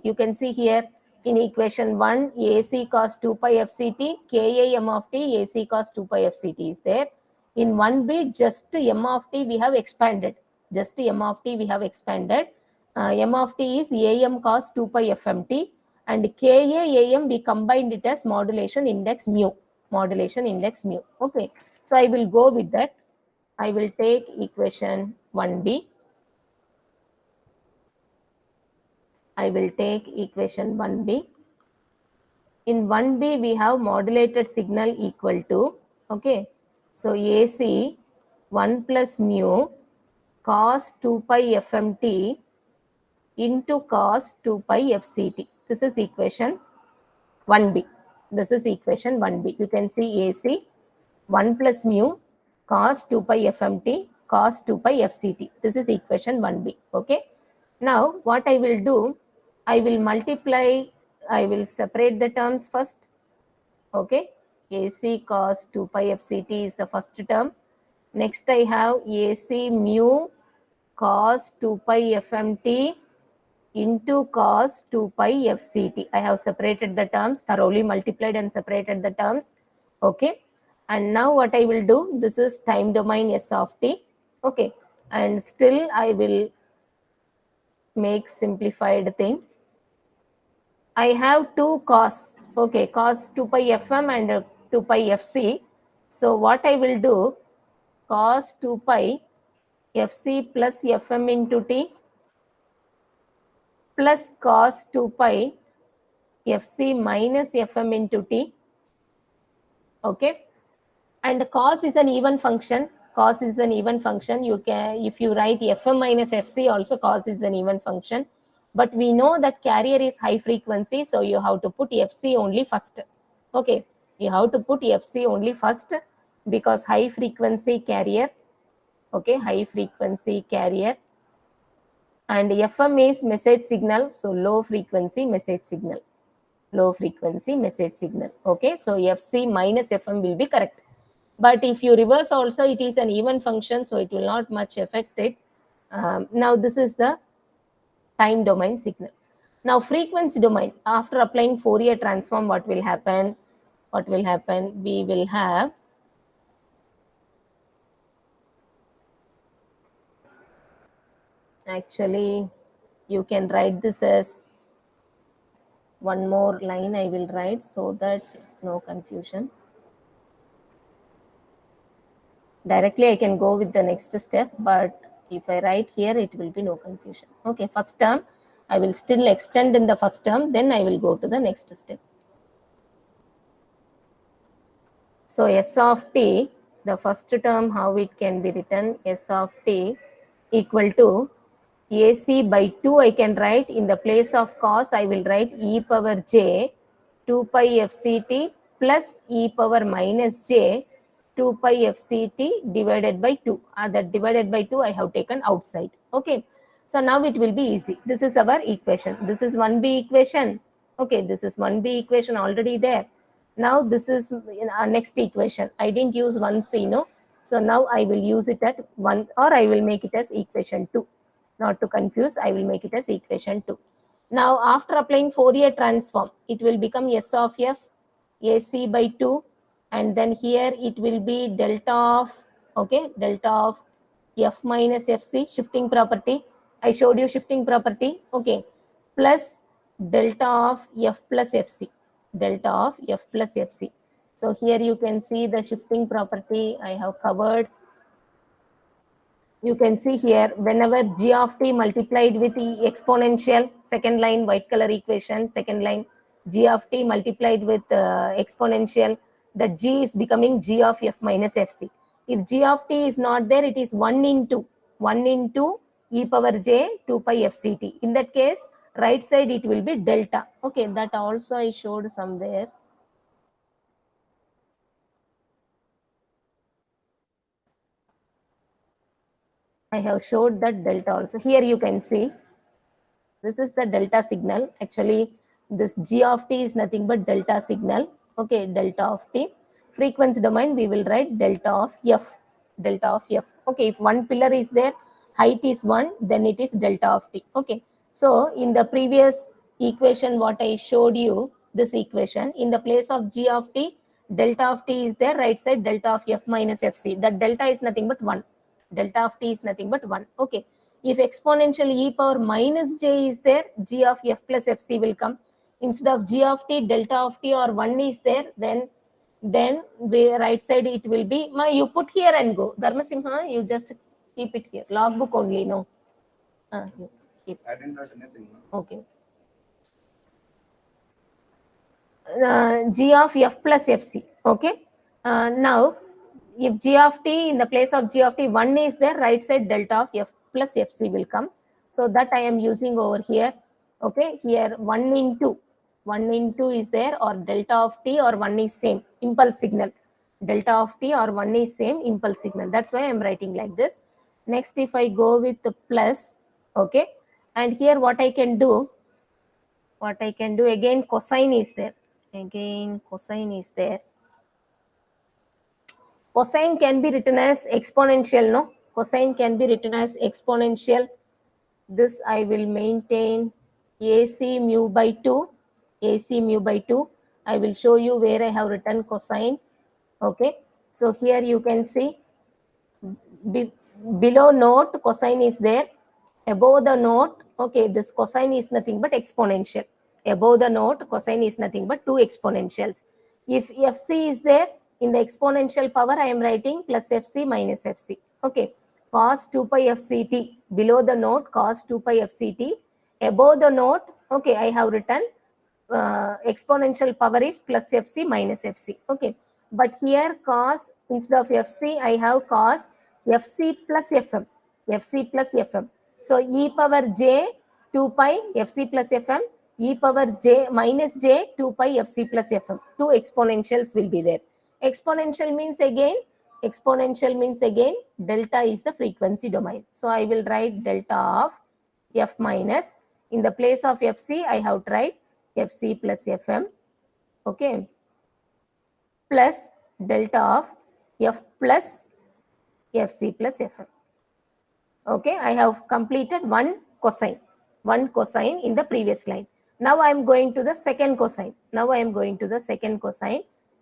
You can see here in equation 1, AC cos 2 pi FCT, Ka m of t, AC cos 2 pi FCT is there. In 1b, just m of t we have expanded. Just m of t we have expanded. M of t is Am cos 2 pi FMT, and Ka Am we combined it as modulation index mu. Modulation index mu. Okay. So I will go with that. I will take equation 1b. I will take equation 1b. In 1b, we have modulated signal equal to, okay, so AC 1 plus mu cos 2 pi FMT into cos 2 pi FCT. This is equation 1b. This is equation 1b. You can see AC 1 plus mu cos 2 pi FMT cos 2 pi FCT. This is equation 1b. Okay. Now, what I will do, I will multiply, I will separate the terms first. Okay. AC cos 2 pi FCT is the first term. Next, I have AC mu cos 2 pi FMT into cos 2 pi FCT. I have separated the terms, thoroughly multiplied and separated the terms. Okay. And now what I will do, this is time domain S of t. Okay. And still I will make simplified thing. I have two cos. Okay. Cos 2 pi FM and 2 pi FC. So what I will do, cos 2 pi FC plus FM into t plus cos 2 pi FC minus FM into t. Okay. And cos is an even function. Cos is an even function. You can, if you write FM minus FC, also cos is an even function. But we know that carrier is high frequency, so you have to put FC only first. Okay. You have to put FC only first because high frequency carrier. Okay. High frequency carrier. And FM is message signal, so low frequency message signal. Low frequency message signal. Okay. So FC minus FM will be correct. But if you reverse also, it is an even function, so it will not much affect it. Now this is the time domain signal. Now frequency domain, after applying Fourier transform, what will happen? What will happen? We will have actually, you can write this as one more line I will write so that no confusion. Directly I can go with the next step, but if I write here, it will be no confusion. Okay, first term, I will still extend in the first term, then I will go to the next step. So S of t, the first term, how it can be written, S of t equal to AC by 2, I can write in the place of cos, I will write e power j 2 pi FCT plus e power minus j 2 pi FCT divided by 2. That divided by 2 I have taken outside. Okay. So now it will be easy. This is our equation. This is 1b equation. Okay. This is 1b equation already there. Now this is our next equation. I didn't use 1c, no. So now I will use it at 1, or I will make it as equation 2. Not to confuse, I will make it as equation 2. Now after applying Fourier transform, it will become S of f AC by 2, and then here it will be delta of, okay, delta of f minus fc, shifting property. I showed you shifting property, okay, plus delta of f plus fc, delta of f plus fc. So here you can see the shifting property I have covered. You can see here, whenever g of t multiplied with e exponential, second line white color equation, second line g of t multiplied with exponential, that g is becoming g of f minus fc. If g of t is not there, it is 1 into e power j 2 pi fct. In that case, right side it will be delta. Okay, that also I showed somewhere. I have showed that delta also. Here you can see, this is the delta signal. Actually, this g of t is nothing but delta signal. Okay, delta of t. Frequency domain, we will write delta of f. Delta of f. Okay, if one pillar is there, height is 1, then it is delta of t. Okay, so in the previous equation what I showed you, this equation, in the place of g of t, delta of t is there, right side delta of f minus fc. That delta is nothing but 1. Delta of t is nothing but 1. Okay. If exponential e power minus j is there, g of f plus fc will come. Instead of g of t, delta of t or 1 is there, then right side it will be, you put here and go. Dharmasimha, you just keep it here. Logbook only, no. You keep. I didn't write anything. Okay. G of f plus fc. Okay. Now, if g of t, in the place of g of t, 1 is there, right side delta of f plus fc will come. So that I am using over here. Okay. Here 1 into is there, or delta of t or 1 is same, impulse signal. Delta of t or 1 is same, impulse signal. That's why I am writing like this. Next, if I go with the plus, okay. And here what I can do, again, cosine is there. Again, cosine is there. Cosine can be written as exponential, no? Cosine can be written as exponential. This I will maintain AC mu by 2. AC mu by 2. I will show you where I have written cosine. Okay. So here you can see below note cosine is there. Above the note, okay, this cosine is nothing but exponential. Above the note, cosine is nothing but 2 exponentials. If fc is there, in the exponential power, I am writing plus fc minus fc. Okay, cos 2 pi fct. Below the note, cos 2 pi fct. Above the note, okay, I have written exponential power is plus fc minus fc. Okay, but here cos, instead of fc, I have cos fc plus fm. Fc plus fm. So e power j 2 pi fc plus fm, e power j minus j 2 pi fc plus fm. Two exponentials will be there. Exponential means again delta is the frequency domain. So I will write delta of f minus. In the place of fc, I have tried fc plus fm. Okay. Plus delta of f plus fc plus fm. Okay, I have completed one cosine in the previous line. Now I am going to the second cosine.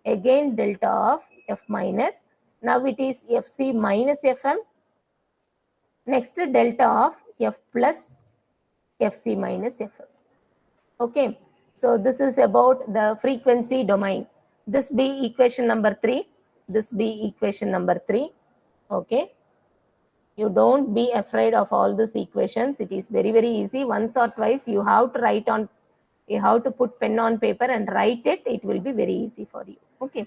Again, delta of f minus. Now it is fc minus fm. Next, delta of f plus fc minus fm. Okay, so this is about the frequency domain. This be equation number 3. Okay. You don't be afraid of all these equations. It is very, very easy. Once or twice you have to put pen on paper and write it. It will be very easy for you. Okay.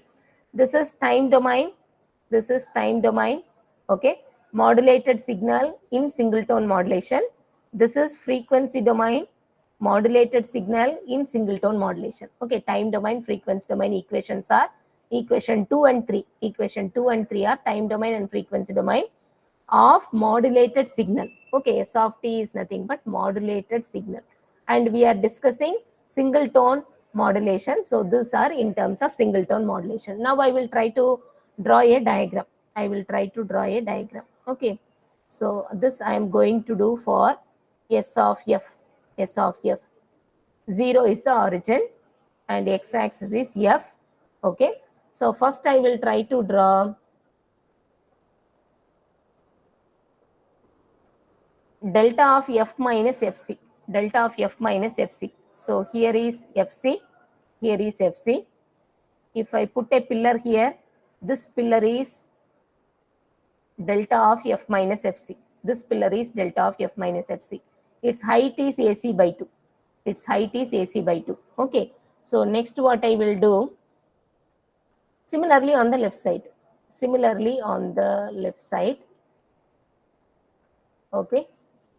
This is time domain. Okay. Modulated signal in single tone modulation. This is frequency domain. Modulated signal in single tone modulation. Okay. Time domain, frequency domain equations are equation 2 and 3. Equation 2 and 3 are time domain and frequency domain of modulated signal. Okay, S of t is nothing but modulated signal. And we are discussing single tone modulation. So these are in terms of single tone modulation. Now I will try to draw a diagram. Okay, so this I am going to do for S of f. 0 is the origin and x-axis is f. Okay, so first I will try to draw delta of f minus fc. So here is fc. If I put a pillar here, this pillar is delta of f minus fc. Its height is ac by 2. Okay. So next what I will do, similarly on the left side. Okay.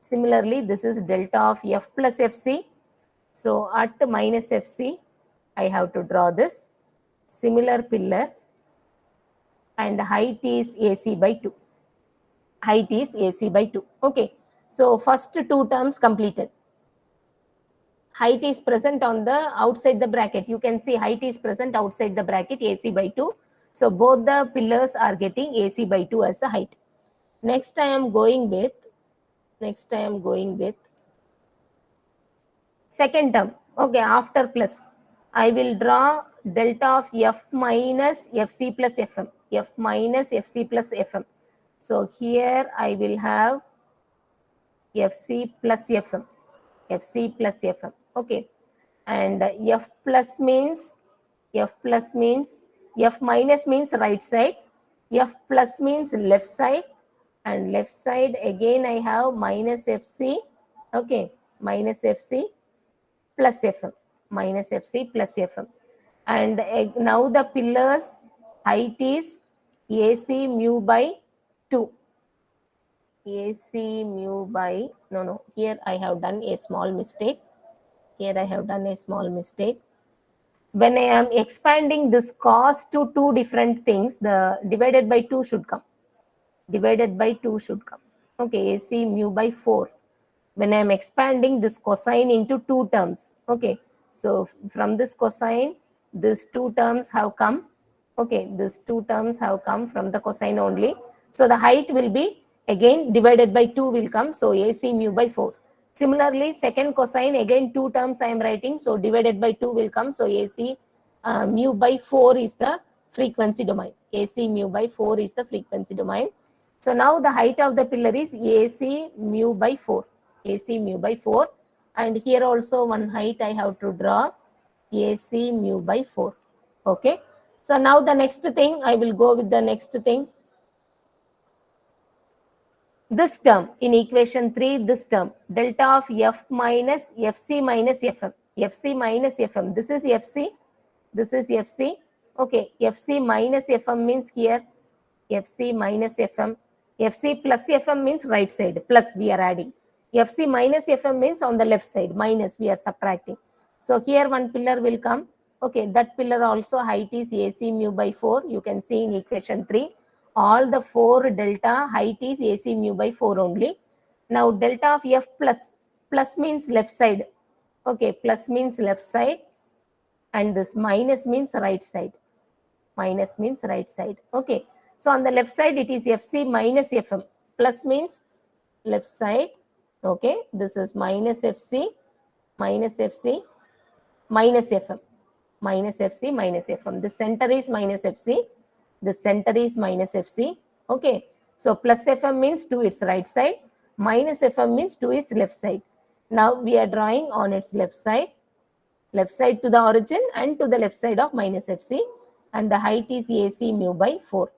Similarly, this is delta of f plus fc. So at minus fc, I have to draw this similar pillar and height is ac by 2. Okay. So first two terms completed. Height is present on the outside the bracket. You can see height is present outside the bracket, ac by 2. So both the pillars are getting ac by 2 as the height. Next I am going with second term. Okay, after plus, I will draw delta of F minus Fc plus Fm. F minus Fc plus Fm. So here I will have Fc plus Fm. Fc plus Fm. Okay. And F plus means, F minus means right side. F plus means left side. And left side again I have minus Fc. Okay. Minus Fc plus Fm. Minus Fc plus Fm. And now the pillars height is AC mu by 2. AC mu by, no, here I have done a small mistake. Here I have done a small mistake. When I am expanding this cos to two different things, the divided by 2 should come. Divided by 2 should come. Okay, AC mu by 4. When I am expanding this cosine into two terms. Okay, so from this cosine, these two terms have come. Okay, these two terms have come from the cosine only. So the height will be again divided by 2 will come. So AC mu by 4. Similarly, second cosine, again two terms I am writing. So divided by 2 will come. So AC mu by 4 is the frequency domain. AC mu by 4 is the frequency domain. So now the height of the pillar is AC mu by 4. AC mu by 4. And here also one height I have to draw AC mu by 4. Okay. So now the next thing, I will go with the next thing. This term in equation 3, this term, delta of F minus Fc minus Fm. Fc minus Fm. This is Fc. This is Fc. Okay. Fc minus Fm means here Fc minus Fm. Fc plus Fm means right side. Plus we are adding. Fc minus Fm means on the left side. Minus we are subtracting. So here one pillar will come. Okay. That pillar also height is AC mu by 4. You can see in equation 3. All the 4 delta height is AC mu by 4 only. Now delta of F plus. Plus means left side. Okay. Plus means left side. And this minus means right side. Minus means right side. Okay. So on the left side, it is Fc minus Fm. Plus means left side. Okay. This is minus Fc, minus Fc, minus Fm. Minus Fc, minus Fm. The center is minus Fc. The center is minus Fc. Okay. So plus Fm means to its right side. Minus Fm means to its left side. Now we are drawing on its left side. Left side to the origin and to the left side of minus Fc. And the height is AC mu by 4.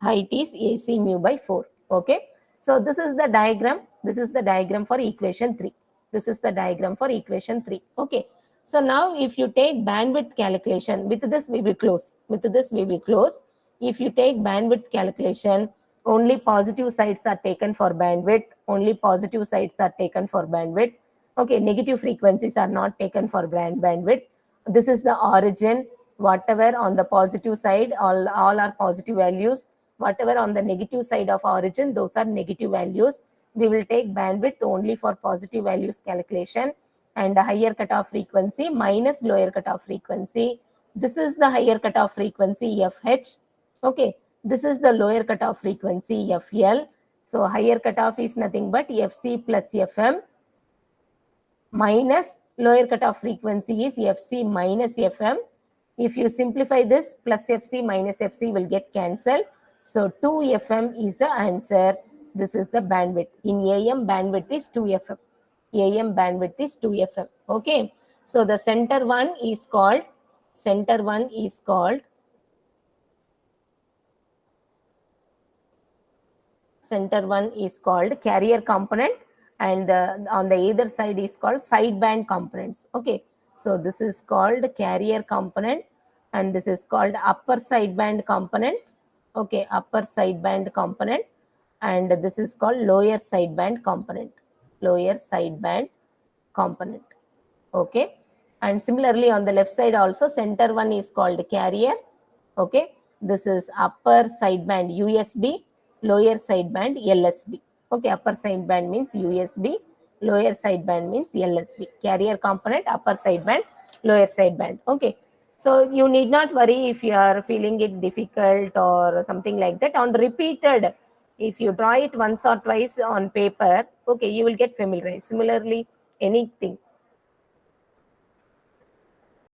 Height is AC mu by 4. Okay. So this is the diagram. This is the diagram for equation 3. This is the diagram for equation 3. Okay. So now if you take bandwidth calculation, with this we will close. With this we will close. If you take bandwidth calculation, only positive sides are taken for bandwidth. Only positive sides are taken for bandwidth. Okay. Negative frequencies are not taken for bandwidth. This is the origin. Whatever on the positive side, all are positive values. Whatever on the negative side of origin, those are negative values. We will take bandwidth only for positive values calculation, and the higher cutoff frequency minus lower cutoff frequency. This is the higher cutoff frequency FH. Okay. This is the lower cutoff frequency FL. So higher cutoff is nothing but Fc plus Fm minus lower cutoff frequency is Fc minus Fm. If you simplify this, plus Fc minus Fc will get cancelled. So 2 Fm is the answer. This is the bandwidth. In AM, bandwidth is 2 Fm. AM bandwidth is 2 Fm. Okay. So the center one is called carrier component, and on the either side is called sideband components. Okay. So this is called carrier component, and this is called upper sideband component. Okay, upper sideband component, and this is called lower sideband component. Lower sideband component. Okay. And similarly on the left side also, center one is called carrier. Okay. This is upper sideband USB, lower sideband LSB. Okay. Upper sideband means USB, lower sideband means LSB. Carrier component, upper sideband, lower sideband. Okay. So you need not worry if you are feeling it difficult or something like that. On repeated, if you draw it once or twice on paper, okay, you will get familiarized. Similarly, anything